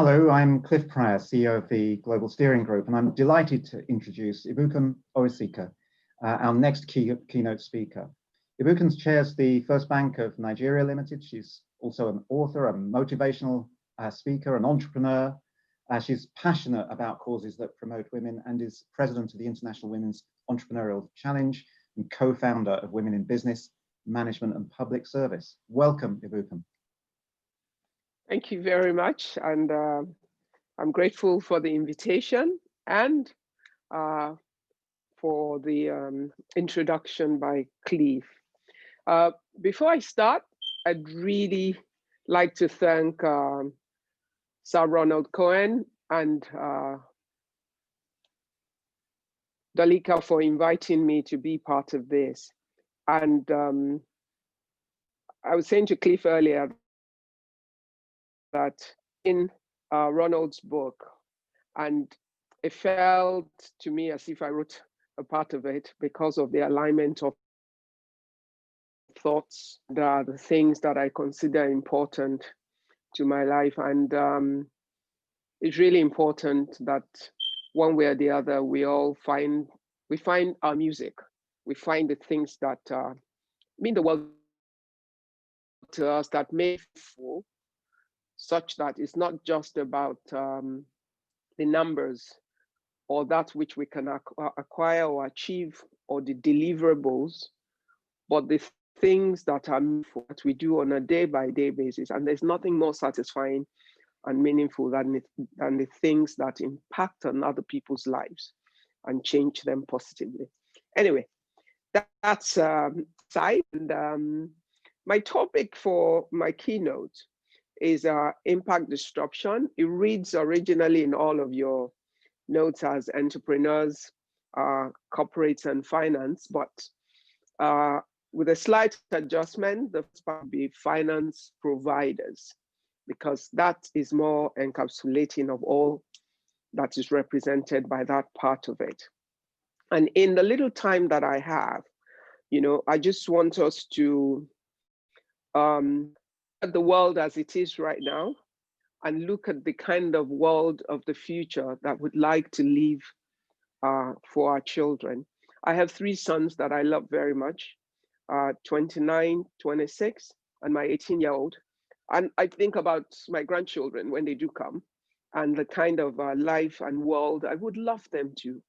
Hello, I'm Cliff Pryor, CEO of the Global Steering Group, and I'm delighted to introduce Ibukun Awosika, our next keynote speaker. Ibukun chairs the First Bank of Nigeria Limited. She's also an author, a motivational speaker, an entrepreneur. She's passionate about causes that promote women and is president of the International Women's Entrepreneurial Challenge and co-founder of Women in Business, Management and Public Service. Welcome, Ibukun. Thank you very much, and I'm grateful for the invitation and for the introduction by Cliff. Before I start, I'd really like to thank Sir Ronald Cohen and Dalika for inviting me to be part of this. And I was saying to Cliff earlier that in Ronald's book, and it felt to me as if I wrote a part of it because of the alignment of thoughts, the things that I consider important to my life. And it's really important that one way or the other, we find our music. We find the things that mean the world to us, that make full, such that it's not just about the numbers or that which we can acquire or achieve or the deliverables, but the things that are meaningful that we do on a day-by-day basis. And there's nothing more satisfying and meaningful than the things that impact on other people's lives and change them positively. Anyway, that's side. And my topic for my keynote is impact disruption. It reads originally in all of your notes as entrepreneurs, corporates, and finance, but with a slight adjustment, the first part will be finance providers, because that is more encapsulating of all that is represented by that part of it. And in the little time that I have, I just want us to at the world as it is right now and look at the kind of world of the future that we'd like to leave for our children. I have 3 sons that I love very much, 29, 26, and my 18-year-old. And I think about my grandchildren when they do come and the kind of life and world I would love them to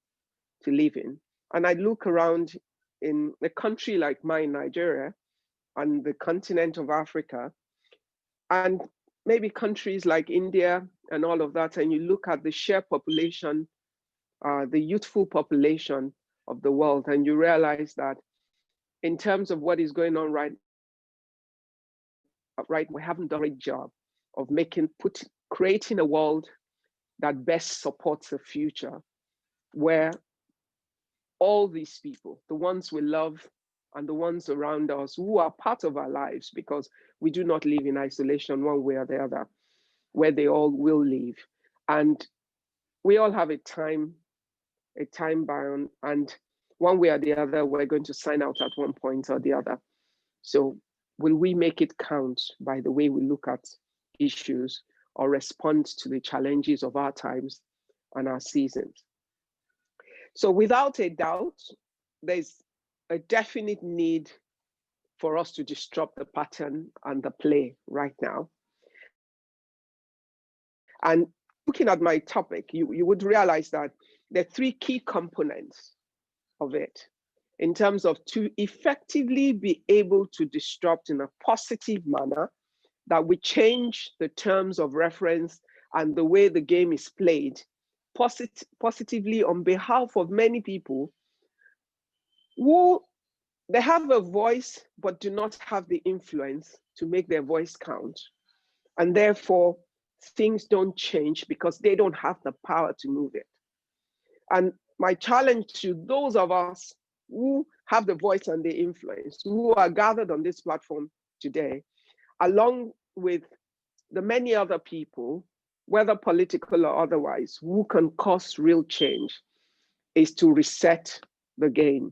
live in. And I look around in a country like mine, Nigeria, and the continent of Africa, and maybe countries like India and all of that, and you look at the sheer population, the youthful population of the world, and you realize that in terms of what is going on right, we haven't done a great job of creating a world that best supports a future where all these people, the ones we love and the ones around us who are part of our lives, because we do not live in isolation one way or the other, where they all will live. And we all have a time bound, and one way or the other, we're going to sign out at one point or the other. So will we make it count by the way we look at issues or respond to the challenges of our times and our seasons? So without a doubt, there's a definite need for us to disrupt the pattern and the play right now. And looking at my topic, you would realize that there are 3 key components of it in terms of to effectively be able to disrupt in a positive manner that we change the terms of reference and the way the game is played positively on behalf of many people who they have a voice but do not have the influence to make their voice count. And therefore, things don't change because they don't have the power to move it. And my challenge to those of us who have the voice and the influence, who are gathered on this platform today, along with the many other people, whether political or otherwise, who can cause real change, is to reset the game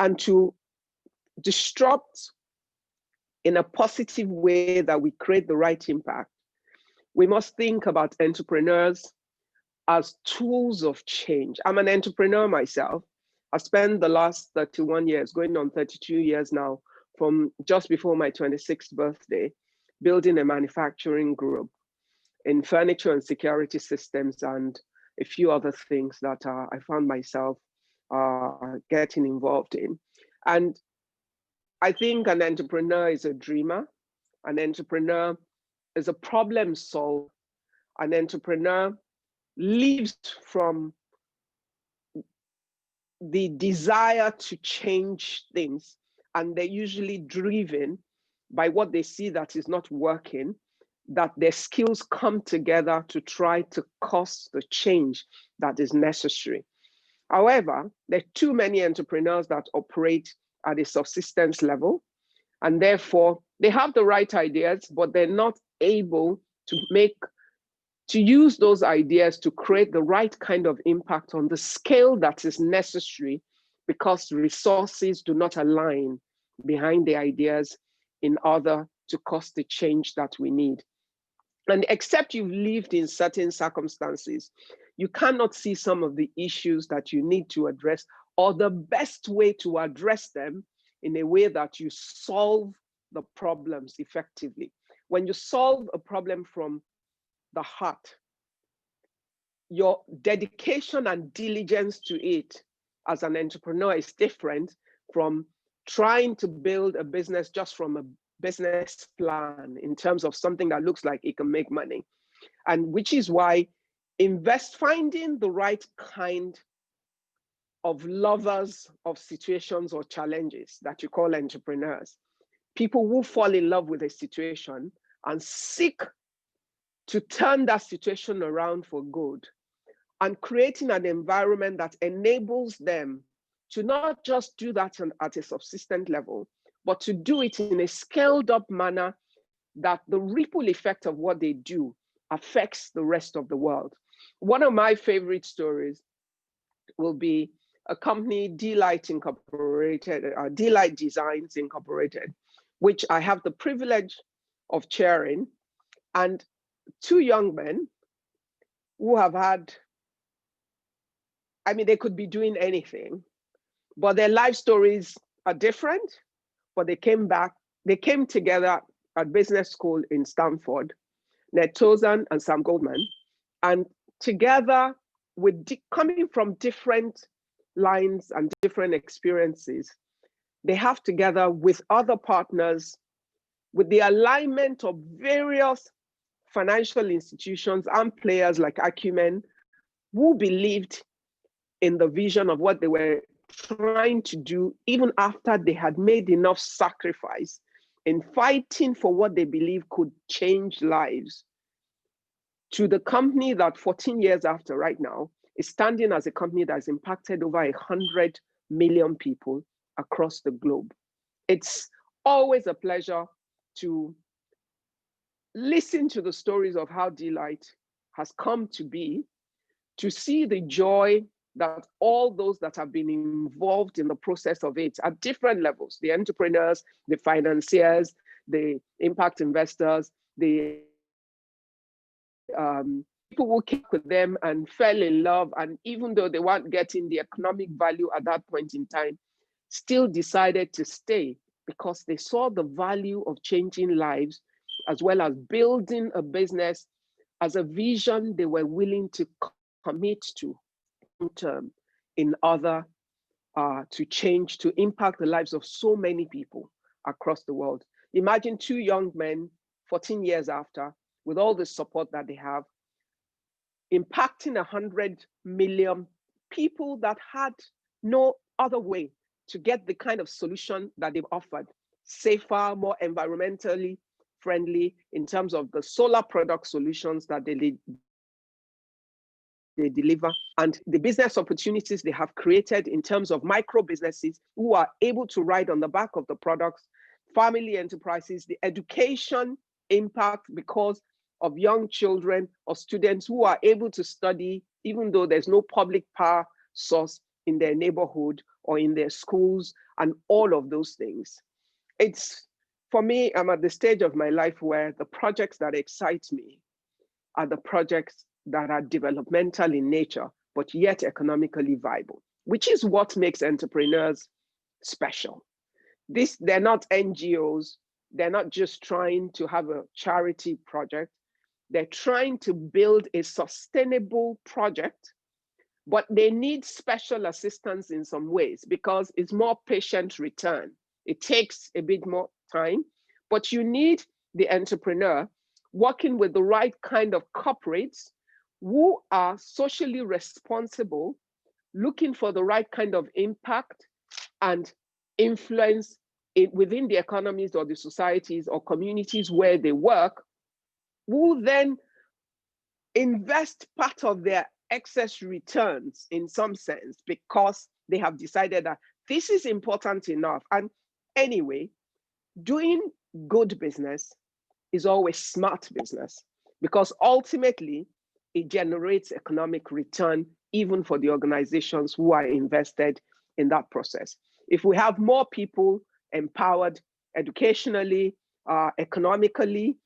and to disrupt in a positive way that we create the right impact, We must think about entrepreneurs as tools of change. I'm an entrepreneur myself. I spent the last 31 years, going on 32 years now, from just before my 26th birthday, building a manufacturing group in furniture and security systems and a few other things that I found myself getting involved in. And I think an entrepreneur is a dreamer. An entrepreneur is a problem solver. An entrepreneur lives from the desire to change things, and they're usually driven by what they see that is not working, that their skills come together to try to cause the change that is necessary. However, there are too many entrepreneurs that operate at a subsistence level, and therefore they have the right ideas, but they're not able to use those ideas to create the right kind of impact on the scale that is necessary, because resources do not align behind the ideas in order to cause the change that we need. And except you've lived in certain circumstances, you cannot see some of the issues that you need to address, or the best way to address them in a way that you solve the problems effectively. When you solve a problem from the heart, your dedication and diligence to it as an entrepreneur is different from trying to build a business just from a business plan in terms of something that looks like it can make money. And which is why finding the right kind of lovers of situations or challenges that you call entrepreneurs, people who fall in love with a situation and seek to turn that situation around for good, and creating an environment that enables them to not just do that at a subsistent level, but to do it in a scaled up manner that the ripple effect of what they do affects the rest of the world. One of my favorite stories will be a company, Delight Incorporated, Delight Designs Incorporated, which I have the privilege of chairing, and two young men who have had, I mean, they could be doing anything, but their life stories are different, but they came together at business school in Stanford, Ned Tozan and Sam Goldman, and together coming from different lines and different experiences, they have together with other partners, with the alignment of various financial institutions and players like Acumen, who believed in the vision of what they were trying to do, even after they had made enough sacrifice in fighting for what they believe could change lives, to the company that 14 years after right now is standing as a company that has impacted over 100 million people across the globe. It's always a pleasure to listen to the stories of how Delight has come to be, to see the joy that all those that have been involved in the process of it at different levels, the entrepreneurs, the financiers, the impact investors, the people who came with them and fell in love, and even though they weren't getting the economic value at that point in time, still decided to stay because they saw the value of changing lives, as well as building a business as a vision they were willing to commit to long-term in order to change, to impact the lives of so many people across the world. Imagine two young men, 14 years after, with all the support that they have, impacting 100 million people that had no other way to get the kind of solution that they've offered, safer, more environmentally friendly in terms of the solar product solutions that they deliver, and the business opportunities they have created in terms of micro businesses who are able to ride on the back of the products, family enterprises, the education impact because of young children or students who are able to study even though there's no public power source in their neighborhood or in their schools, and all of those things. It's, for me, I'm at the stage of my life where the projects that excite me are the projects that are developmental in nature, but yet economically viable, which is what makes entrepreneurs special. They're not NGOs. They're not just trying to have a charity project. They're trying to build a sustainable project, but they need special assistance in some ways because it's more patient return. It takes a bit more time, but you need the entrepreneur working with the right kind of corporates who are socially responsible, looking for the right kind of impact and influence within the economies or the societies or communities where they work, who then invest part of their excess returns in some sense because they have decided that this is important enough. And anyway, doing good business is always smart business because ultimately it generates economic return even for the organizations who are invested in that process. If we have more people empowered educationally, economically,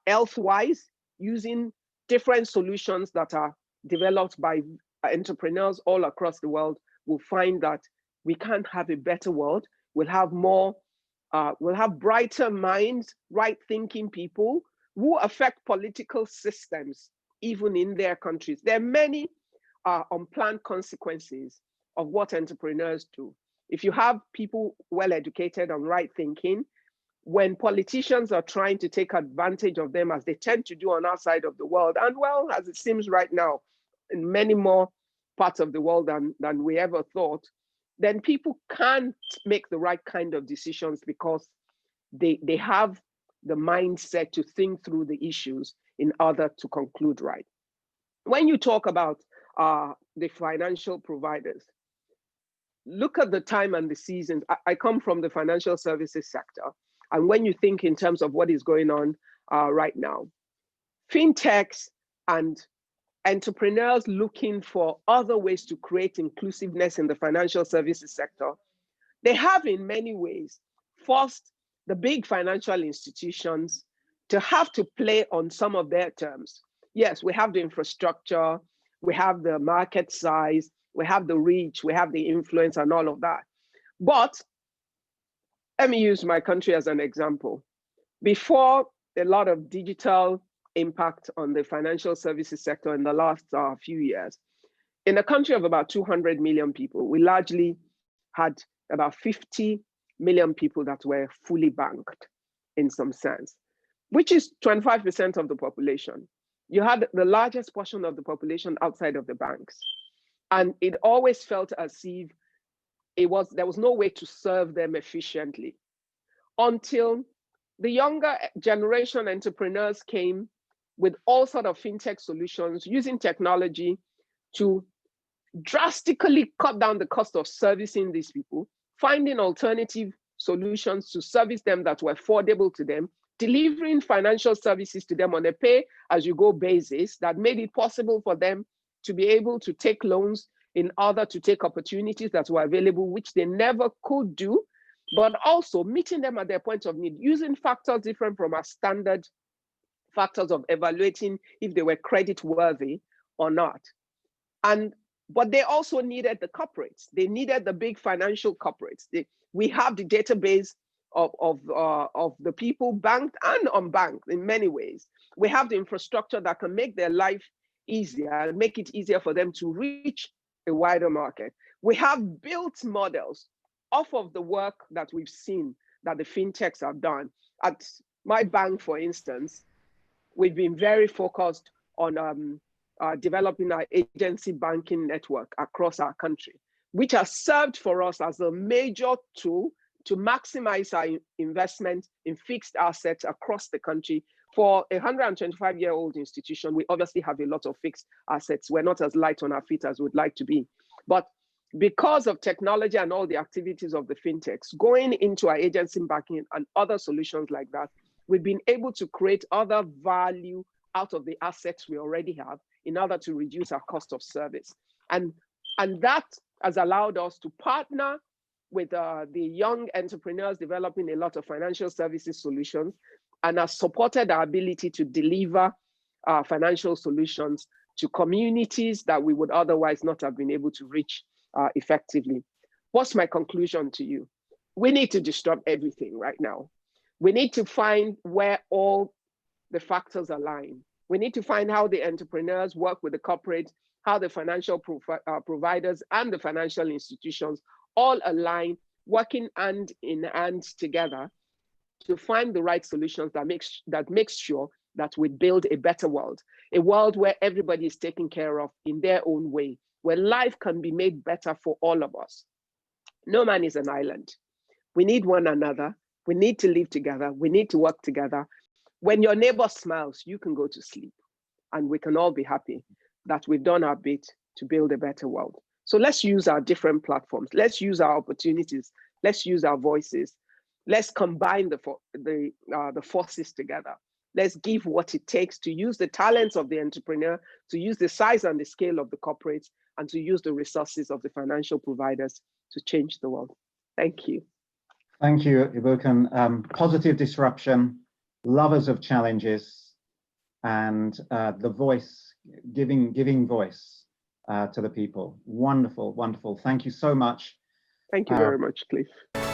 health-wise, using different solutions that are developed by entrepreneurs all across the world, we'll find that we can have a better world. We'll have more, we'll have brighter minds, right-thinking people who affect political systems, even in their countries. There are many unplanned consequences of what entrepreneurs do. If you have people well-educated and right-thinking, when politicians are trying to take advantage of them, as they tend to do on our side of the world, and well, as it seems right now, in many more parts of the world than we ever thought, then people can't make the right kind of decisions because they have the mindset to think through the issues in order to conclude right. When you talk about the financial providers, look at the time and the seasons. I come from the financial services sector. And when you think in terms of what is going on right now, fintechs and entrepreneurs looking for other ways to create inclusiveness in the financial services sector, they have in many ways forced the big financial institutions to have to play on some of their terms. Yes, we have the infrastructure, we have the market size, we have the reach, we have the influence and all of that. But let me use my country as an example. Before a lot of digital impact on the financial services sector in the last few years, in a country of about 200 million people, we largely had about 50 million people that were fully banked in some sense, which is 25% of the population. You had the largest portion of the population outside of the banks. And it always felt as if there was no way to serve them efficiently until the younger generation entrepreneurs came with all sorts of fintech solutions using technology to drastically cut down the cost of servicing these people, finding alternative solutions to service them that were affordable to them, delivering financial services to them on a pay-as-you-go basis that made it possible for them to be able to take loans in order to take opportunities that were available, which they never could do, but also meeting them at their point of need, using factors different from our standard factors of evaluating if they were credit worthy or not. But they also needed the corporates. They needed the big financial corporates. We have the database of the people banked and unbanked in many ways. We have the infrastructure that can make their life easier and make it easier for them to reach a wider market. We have built models off of the work that we've seen that the fintechs have done. At my bank, for instance, we've been very focused on developing our agency banking network across our country, which has served for us as a major tool to maximize our investment in fixed assets across the country. For a 125-year-old institution, we obviously have a lot of fixed assets. We're not as light on our feet as we'd like to be. But because of technology and all the activities of the fintechs, going into our agency banking and other solutions like that, we've been able to create other value out of the assets we already have in order to reduce our cost of service. And that has allowed us to partner with the young entrepreneurs developing a lot of financial services solutions and has supported our ability to deliver financial solutions to communities that we would otherwise not have been able to reach effectively. What's my conclusion to you? We need to disrupt everything right now. We need to find where all the factors align. We need to find how the entrepreneurs work with the corporate, how the financial providers and the financial institutions all align, working hand in hand together to find the right solutions that makes sure that we build a better world, a world where everybody is taken care of in their own way, where life can be made better for all of us. No man is an island. We need one another. We need to live together. We need to work together. When your neighbor smiles, you can go to sleep, and we can all be happy that we've done our bit to build a better world. So let's use our different platforms. Let's use our opportunities. Let's use our voices. Let's combine the forces together. Let's give what it takes to use the talents of the entrepreneur, to use the size and the scale of the corporates, and to use the resources of the financial providers to change the world. Thank you. Thank you, Ibukun. Positive disruption, lovers of challenges, and the voice, giving voice to the people. Wonderful, wonderful. Thank you so much. Thank you very much, Cliff.